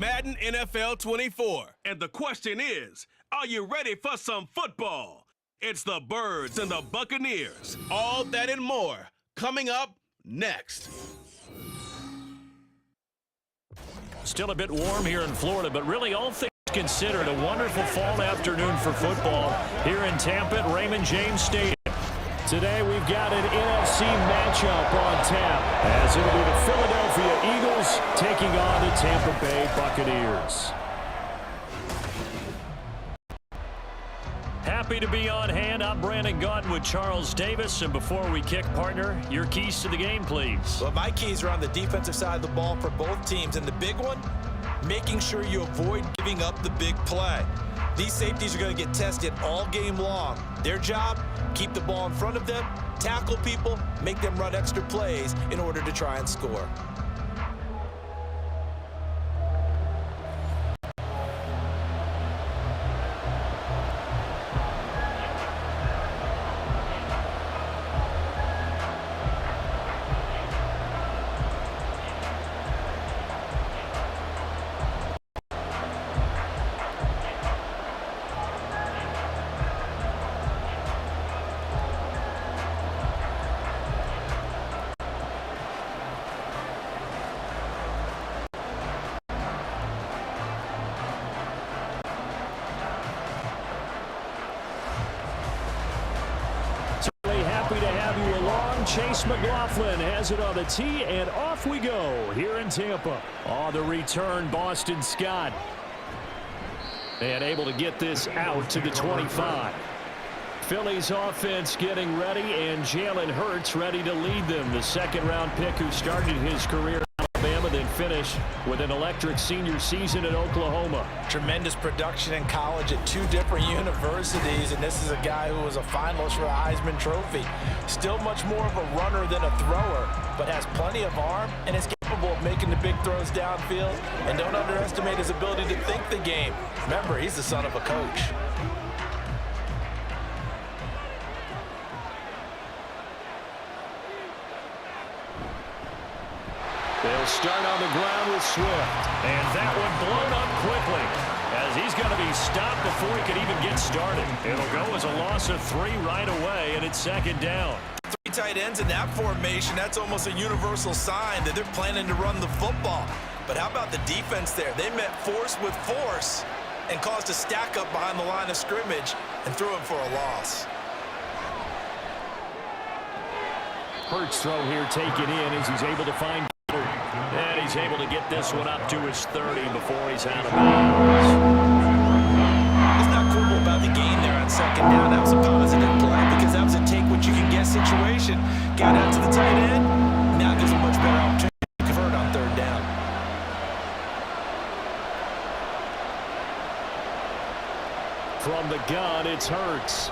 Madden NFL24. And the question is, are you ready for some football? It's the Birds and the Buccaneers. All that and more coming up next. Still a bit warm here in Florida, but really all things considered, a wonderful fall afternoon for football here in Tampa at Raymond James Stadium. Today we've got an NFC matchup on tap, as it'll be the Philadelphia Eagles taking on the Tampa Bay Buccaneers. Happy to be on hand. I'm Brandon Gaudin with Charles Davis. And before we kick, partner, your keys to the game, please. Well, my keys are on the defensive side of the ball for both teams. And the big one, making sure you avoid giving up the big play. These safeties are going to get tested all game long. Their job, keep the ball in front of them, tackle people, make them run extra plays in order to try and score. Chase McLaughlin has it on the tee, and off we go here in Tampa. On the return, Boston Scott. And able to get this out to the 25. Philly's offense getting ready, and Jalen Hurts ready to lead them. The second-round pick who started his career in Alabama, then finished with an electric senior season at Oklahoma. Tremendous production in college at two different universities, and this is a guy who was a finalist for a Heisman Trophy. Still much more of a runner than a thrower, but has plenty of arm and is capable of making the big throws downfield. And don't underestimate his ability to think the game. Remember, he's the son of a coach. They'll start on the ground with Swift. And that one blown up quickly, as he's going to be stopped before he can even get started. It'll go as a loss of 3 right away, and it's second down. 3 tight ends in that formation, that's almost a universal sign that they're planning to run the football. But how about the defense there? They met force with force and caused a stack up behind the line of scrimmage and threw him for a loss. Hurts throw here taken in as he's able to find. And he's able to get this one up to his 30 before he's out of bounds. It's not cool about the gain there on second down. That was a positive play because that was a take-what-you-can-get situation. Got out to the tight end. Now gives a much better opportunity to convert on third down. From the gun, it's Hurts.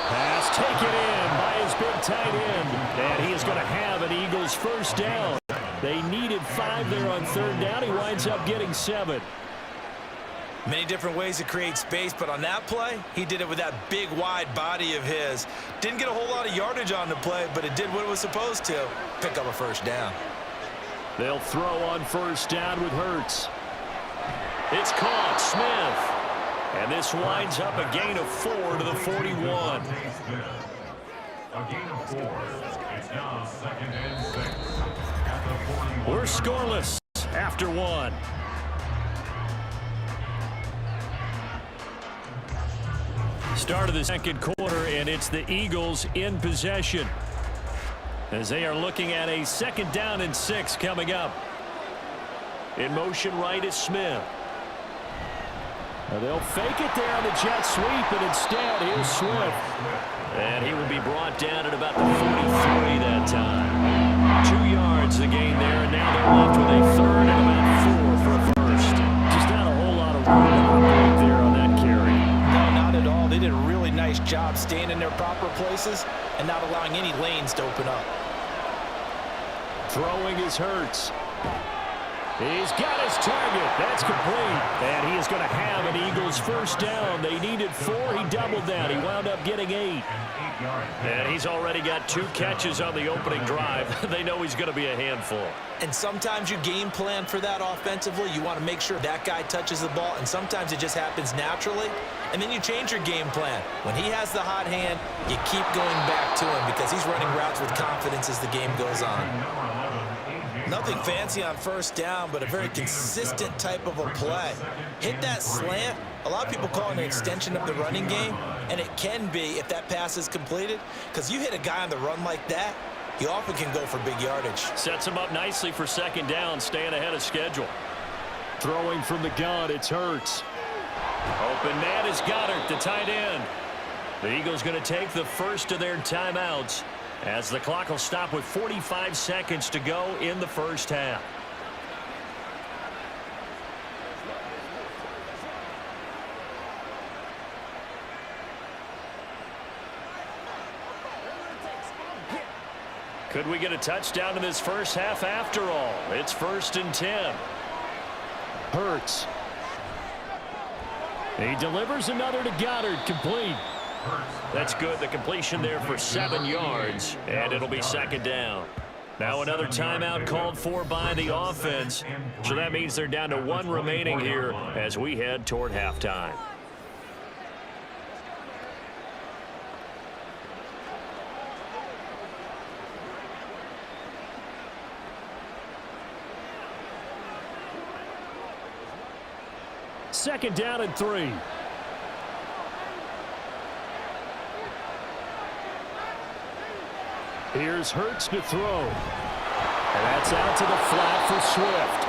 Pass taken in by his big tight end. And he is going to have an Eagles first down. They needed 5 there on third down. He winds up getting 7. Many different ways to create space, but on that play, he did it with that big, wide body of his. Didn't get a whole lot of yardage on the play, but it did what it was supposed to. Pick up a first down. They'll throw on first down with Hurts. It's caught. Smith. And this winds up a gain of 4 to the 41. A gain of 4. It's now second and 6 at the 41. We're scoreless after 1. Start of the second quarter, and it's the Eagles in possession, as they are looking at a 2nd down and 6 coming up. In motion right is Smith. They'll fake it there on the jet sweep, and instead here's Swift. And he will be brought down at about the 43 that time. 2 yards the gain there, and now they're left with a 3rd and about 4 for a first. Just not a whole lot of room to operate there on that carry. No, not at all. They did a really nice job staying in their proper places and not allowing any lanes to open up. Throwing is Hurts. He's got his target. That's complete. And he is going to have an Eagles first down. They needed 4. He doubled that. He wound up getting 8. And he's already got 2 catches on the opening drive. They know he's going to be a handful. And sometimes you game plan for that offensively. You want to make sure that guy touches the ball, and sometimes it just happens naturally. And then you change your game plan. When he has the hot hand, you keep going back to him because he's running routes with confidence as the game goes on. Nothing fancy on first down, but a very consistent type of a play. Hit that slant. A lot of people call it an extension of the running game, and it can be if that pass is completed, because you hit a guy on the run like that, he often can go for big yardage. Sets him up nicely for second down, staying ahead of schedule. Throwing from the gun, it's Hurts. Open man is Goddard, the tight end. The Eagles going to take the first of their timeouts as the clock will stop with 45 seconds to go in the first half. Could we get a touchdown in this first half after all? It's 1st and 10. Hurts. He delivers another to Goddard, complete. That's good. The completion there for 7 yards, and it'll be second down. Now another timeout called for by the offense. So that means they're down to 1 remaining here as we head toward halftime. Second down and 3. Here's Hurts to throw. And that's out to the flat for Swift.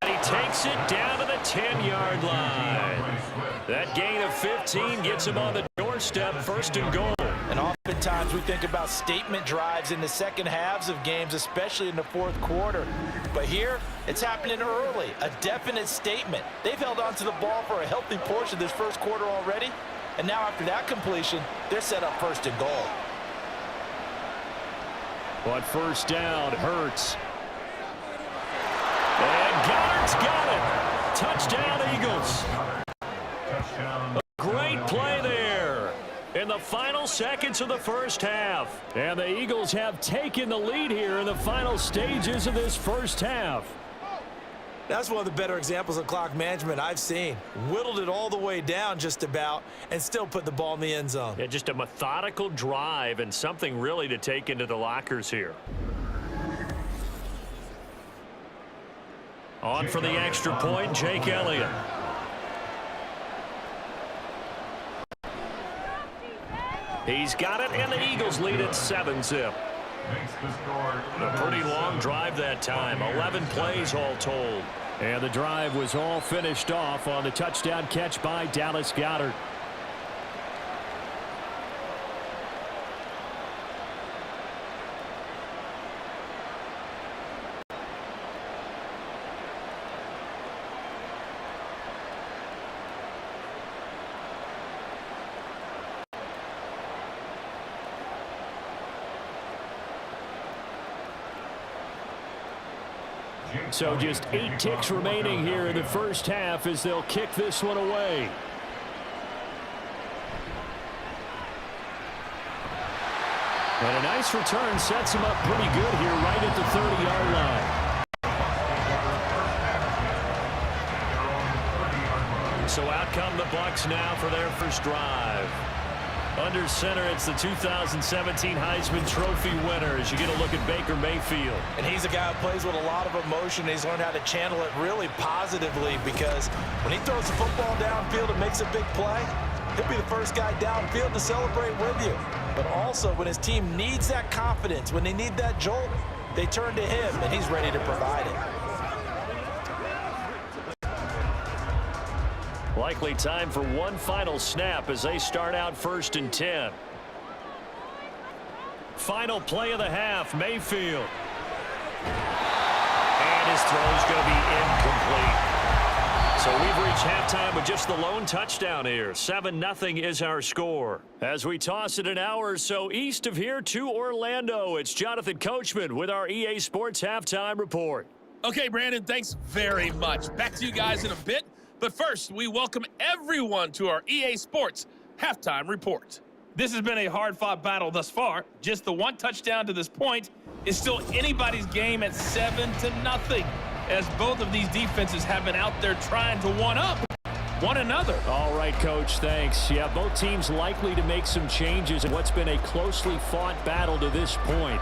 And he takes it down to the 10-yard line. That gain of 15 gets him on the doorstep, 1st and goal. And oftentimes we think about statement drives in the second halves of games, especially in the fourth quarter. But here, it's happening early, a definite statement. They've held on to the ball for a healthy portion of this first quarter already. And now after that completion, they're set up 1st and goal. But first down, Hurts. And Goddard's got it. Touchdown, Eagles. A great play there in the final seconds of the first half. And the Eagles have taken the lead here in the final stages of this first half. That's one of the better examples of clock management I've seen. Whittled it all the way down just about and still put the ball in the end zone. Yeah, just a methodical drive and something really to take into the lockers here. On for the extra point, Jake Elliott. He's got it, and the Eagles lead at 7-zip. A pretty long drive that time, 11 plays all told. And the drive was all finished off on the touchdown catch by Dallas Goedert. So just 8 ticks remaining here in the first half as they'll kick this one away. And a nice return sets him up pretty good here right at the 30-yard line. So out come the Bucs now for their first drive. Under center, it's the 2017 Heisman Trophy winner as you get a look at Baker Mayfield. And he's a guy who plays with a lot of emotion. He's learned how to channel it really positively because when he throws the football downfield and makes a big play, he'll be the first guy downfield to celebrate with you. But also when his team needs that confidence, when they need that jolt, they turn to him, and he's ready to provide it. Likely time for one final snap as they start out 1st and 10. Final play of the half, Mayfield. And his throw's going to be incomplete. So we've reached halftime with just the lone touchdown here. 7-0 is our score. As we toss it an hour or so east of here to Orlando, it's Jonathan Coachman with our EA Sports Halftime Report. Okay, Brandon, thanks very much. Back to you guys in a bit. But first, we welcome everyone to our EA Sports Halftime Report. This has been a hard-fought battle thus far. Just the one touchdown to this point is still anybody's game at 7-0, as both of these defenses have been out there trying to one-up one another. All right, Coach, thanks. Yeah, both teams likely to make some changes in what's been a closely fought battle to this point.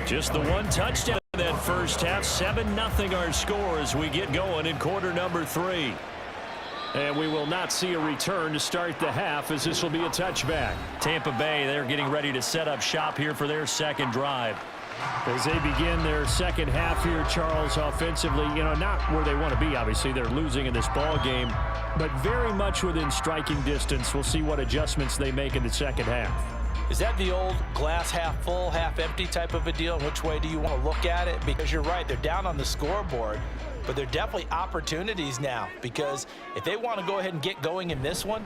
Just the one touchdown in that first half. 7-0 our score as we get going in quarter number 3. And we will not see a return to start the half, as this will be a touchback. Tampa Bay, they're getting ready to set up shop here for their second drive. As they begin their second half here, Charles, offensively, not where they want to be. Obviously, they're losing in this ball game, but very much within striking distance. We'll see what adjustments they make in the second half. Is that the old glass half full, half empty type of a deal? Which way do you want to look at it? Because you're right, they're down on the scoreboard, but they're definitely opportunities now, because if they want to go ahead and get going in this one,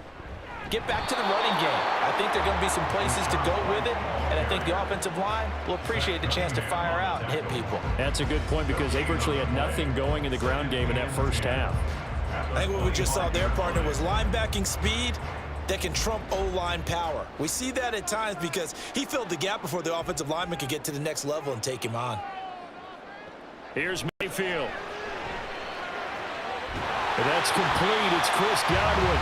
get back to the running game. I think there are going to be some places to go with it, and I think the offensive line will appreciate the chance to fire out and hit people. That's a good point, because they virtually had nothing going in the ground game in that first half. I think what we just saw there, partner, was linebacking speed that can trump O-line power. We see that at times because he filled the gap before the offensive lineman could get to the next level and take him on. Here's Mayfield. And that's complete. It's Chris Godwin.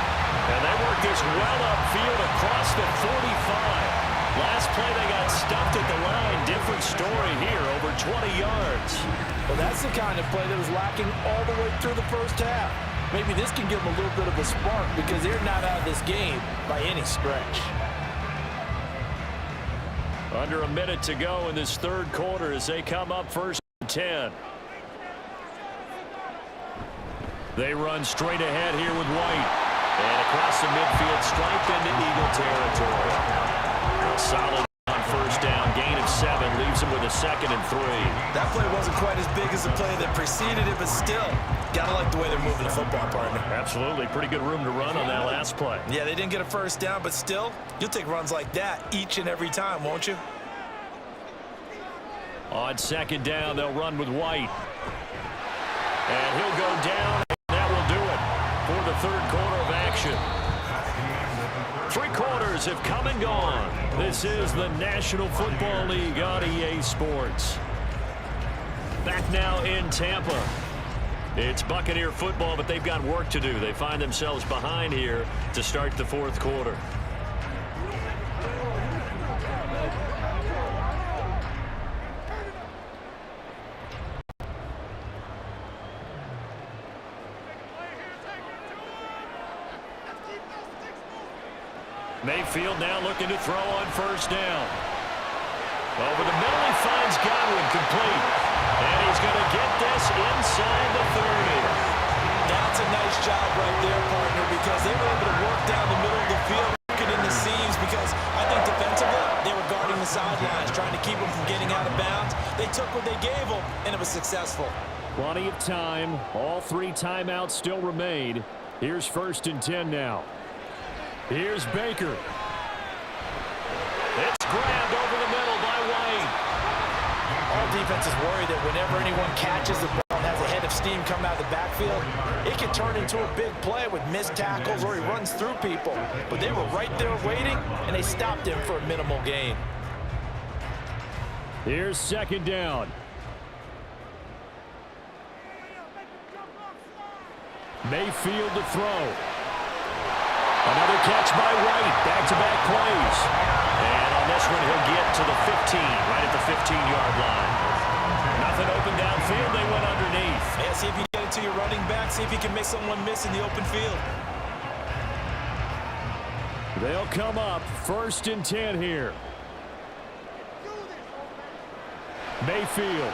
And they work this well upfield across the 45. Last play, they got stuffed at the line. Different story here, over 20 yards. Well, that's the kind of play that was lacking all the way through the first half. Maybe this can give them a little bit of a spark, because they're not out of this game by any stretch. Under a minute to go in this third quarter as they come up first and 10. They run straight ahead here with White. And across the midfield, stripe into Eagle territory. Solid on first down. Gain of 7 leaves them with a 2nd and 3. That play wasn't quite as big as the play that preceded it, but still, gotta like the way they're moving the football, partner. Absolutely. Pretty good room to run on that last play. Yeah, they didn't get a first down, but still, you'll take runs like that each and every time, won't you? On second down, they'll run with White. And he'll go down, and that will do it for the third quarter of action. 3 quarters have come and gone. This is the National Football League on EA Sports. Back now in Tampa. It's Buccaneer football, but they've got work to do. They find themselves behind here to start the fourth quarter. Mayfield now looking to throw on first down. Over the middle, he finds Godwin, complete. And he's going to get this inside the 30. That's a nice job right there, partner, because they were able to work down the middle of the field, working in the seams, because I think defensively, they were guarding the sidelines, trying to keep them from getting out of bounds. They took what they gave them, and it was successful. Plenty of time. All 3 timeouts still remain. Here's 1st and 10 now. Here's Baker. It's grabbed over the middle by White. All defenses worry that whenever anyone catches the ball and has a head of steam come out of the backfield, it can turn into a big play with missed tackles or he runs through people. But they were right there waiting, and they stopped him for a minimal gain. Here's 2nd down. Mayfield to throw. Another catch by White. Back-to-back plays. And on this one, he'll get to the 15, right at the 15-yard line. Nothing open downfield. They went underneath. Yeah, see if you get it to your running back. See if you can make someone miss in the open field. They'll come up 1st and 10 here. Mayfield.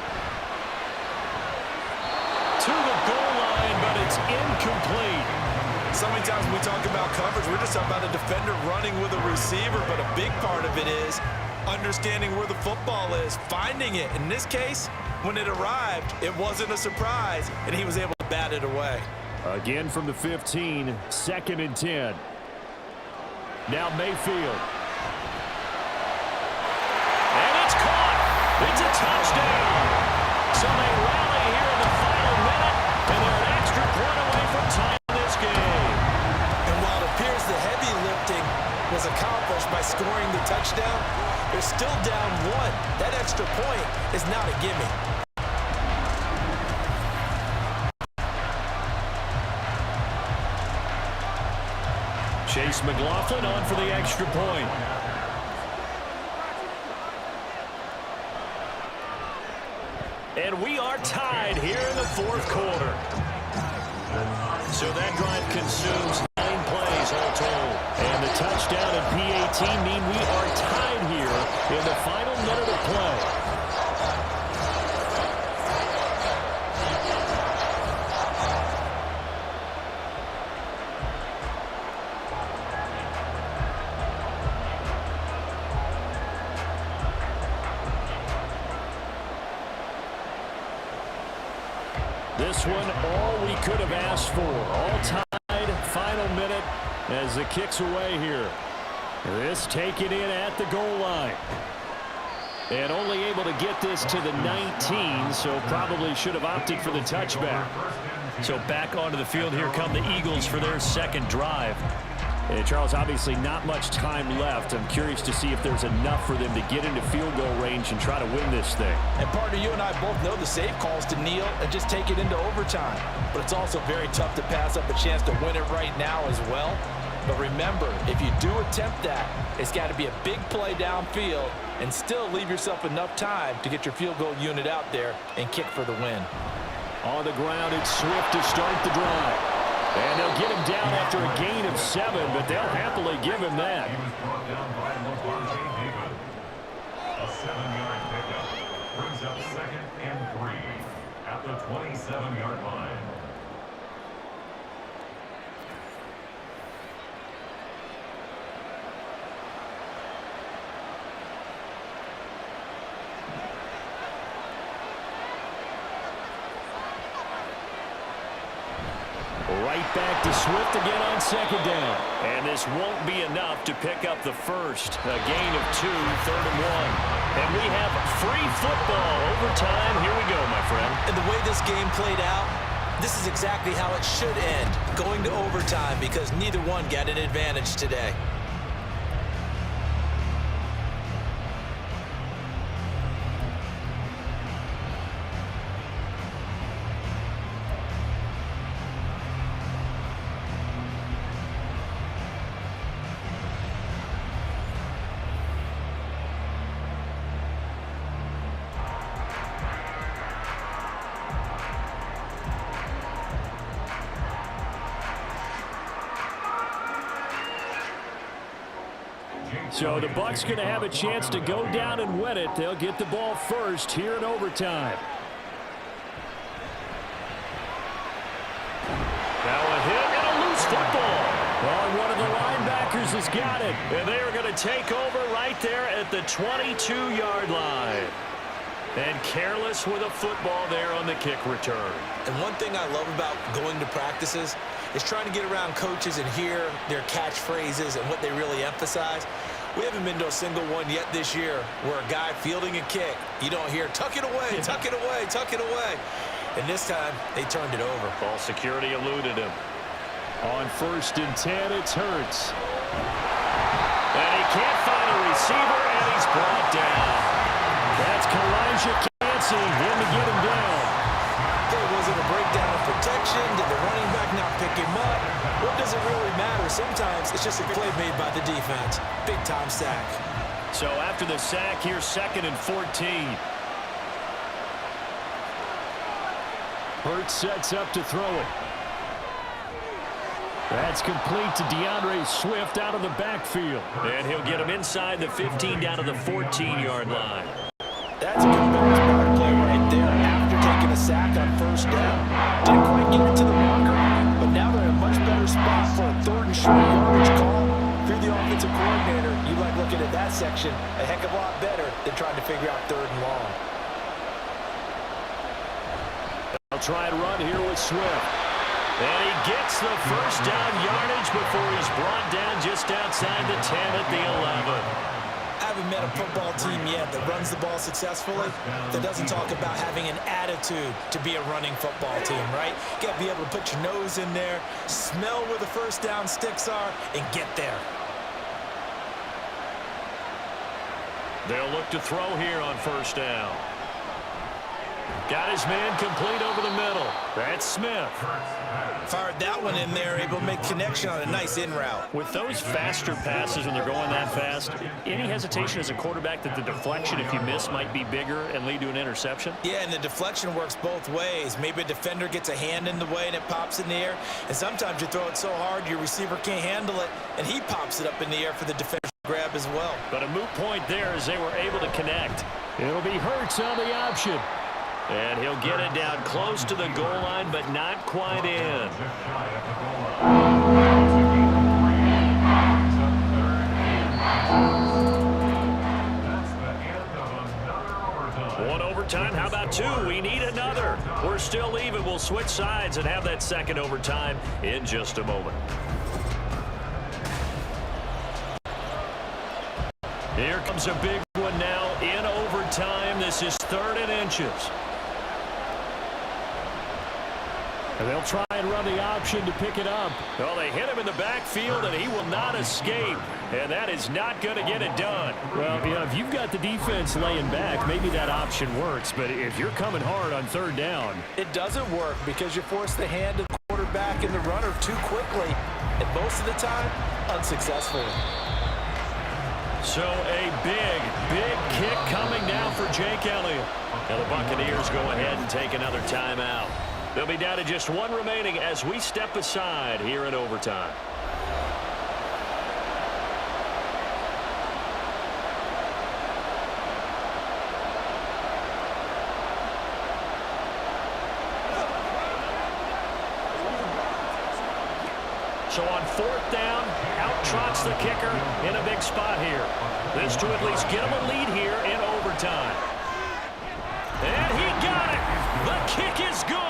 To the goal line, but it's incomplete. So many times when we talk about coverage, we're just talking about a defender running with a receiver, but a big part of it is understanding where the football is, finding it. In this case, when it arrived, it wasn't a surprise, and he was able to bat it away. Again from the 15, 2nd and 10. Now Mayfield. And it's caught. It's a touchdown. So they rally here in the final minute, and they're an extra point away from tying this game. And while it appears the heavy lifting was accomplished by scoring the touchdown, they're still down 1. That extra point is not a gimme. Chase McLaughlin on for the extra point. And we are tied here in the 4th quarter. So that drive consumes 9 plays all told. And the touchdown and PAT mean we are tied here in the final minute of play. This one, all we could have asked for. All tied, final minute as the kick's away here. This taken in at the goal line. And only able to get this to the 19, so probably should have opted for the touchback. So back onto the field, here come the Eagles for their 2nd drive. And Charles, obviously not much time left. I'm curious to see if there's enough for them to get into field goal range and try to win this thing. And partner, you and I both know the safe calls to kneel and just take it into overtime. But it's also very tough to pass up a chance to win it right now as well. But remember, if you do attempt that, it's got to be a big play downfield and still leave yourself enough time to get your field goal unit out there and kick for the win. On the ground, it's Swift to start the drive. And they'll get him down after a gain of 7, but they'll happily give him that. He was brought down by LeVar David. A 7-yard pickup brings up 2nd and 3 at the 27-yard line. Right back to Swift again on 2nd down. And this won't be enough to pick up the first. A gain of 2, 3rd and 1. And we have free football overtime. Here we go, my friend. And the way this game played out, this is exactly how it should end, going to overtime, because neither one got an advantage today. So the Bucs going to have a chance to go down and win it. They'll get the ball first here in overtime. Now a hit and a loose football. Well, one of the linebackers has got it. And they are going to take over right there at the 22-yard line. And careless with a football there on the kick return. And one thing I love about going to practices is trying to get around coaches and hear their catchphrases and what they really emphasize. We haven't been to a single one yet this year where a guy fielding a kick, you don't hear, tuck it away, tuck it away, tuck it away. And this time, they turned it over. Ball security eluded him. On 1st and 10, it's Hurts. And he can't find a receiver, and he's brought down. That's Kalijah Kancey, him to get him down. Was it a breakdown of protection? Did the running back not pick him up? What does it really matter? Sometimes it's just a play made by the defense. Big-time sack. So after the sack, here's 2nd and 14. Hurts sets up to throw it. That's complete to DeAndre Swift out of the backfield. And he'll get him inside the 15 down to the 14-yard line. That's a good bounce play right there after taking a sack on first down. Didn't quite get it to the marker, but now they're in a much better spot for a third and short yardage call. If you're the offensive coordinator, you like looking at that section a heck of a lot better than trying to figure out third and long. They'll try and run here with Swift. And he gets the first down yardage before he's brought down just outside the 10 at the 11. I haven't met a football team yet that runs the ball successfully that doesn't talk about having an attitude to be a running football team, right? You got to be able to put your nose in there, smell where the first down sticks are, and get there. They'll look to throw here on first down. Got his man complete over the middle. That's Smith. Fired that one in there, able to make connection on a nice in route. With those faster passes when they're going that fast, any hesitation as a quarterback that the deflection, if you miss, might be bigger and lead to an interception? Yeah, and the deflection works both ways. Maybe a defender gets a hand in the way and it pops in the air. And sometimes you throw it so hard your receiver can't handle it, and he pops it up in the air for the defender to grab as well. But a moot point there as they were able to connect. It'll be Hurts on the option. And he'll get it down close to the goal line, but not quite in. One overtime, how about two? We need another. We're still even. We'll switch sides and have that second overtime in just a moment. Here comes a big one now in overtime. This is 3rd and inches. And they'll try and run the option to pick it up. Well, they hit him in the backfield, and he will not escape. And that is not going to get it done. Well, you know, if you've got the defense laying back, maybe that option works. But if you're coming hard on 3rd down, it doesn't work because you force the hand of the quarterback and the runner too quickly. And most of the time, unsuccessfully. So a big kick coming now for Jake Elliott. Now the Buccaneers go ahead and take another timeout. They'll be down to just one remaining as we step aside here in overtime. So on 4th down, out trots the kicker in a big spot here. This to at least get him a lead here in overtime. And he got it. The kick is good.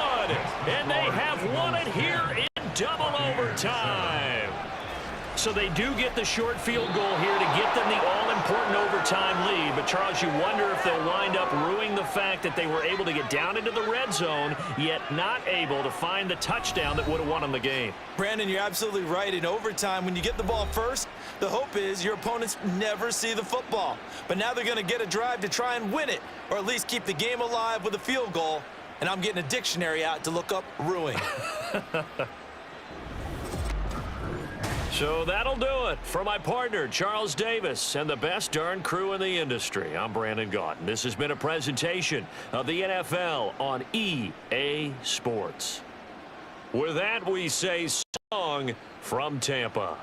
And they have won it here in double overtime. So they do get the short field goal here to get them the all-important overtime lead. But, Charles, you wonder if they'll wind up ruining the fact that they were able to get down into the red zone, yet not able to find the touchdown that would have won them the game. Brandon, you're absolutely right. In overtime, when you get the ball first, the hope is your opponents never see the football. But now they're going to get a drive to try and win it, or at least keep the game alive with a field goal. And I'm getting a dictionary out to look up ruin. So that'll do it for my partner, Charles Davis, and the best darn crew in the industry. I'm Brandon Gaudin. This has been a presentation of the NFL on EA Sports. With that, we say song from Tampa.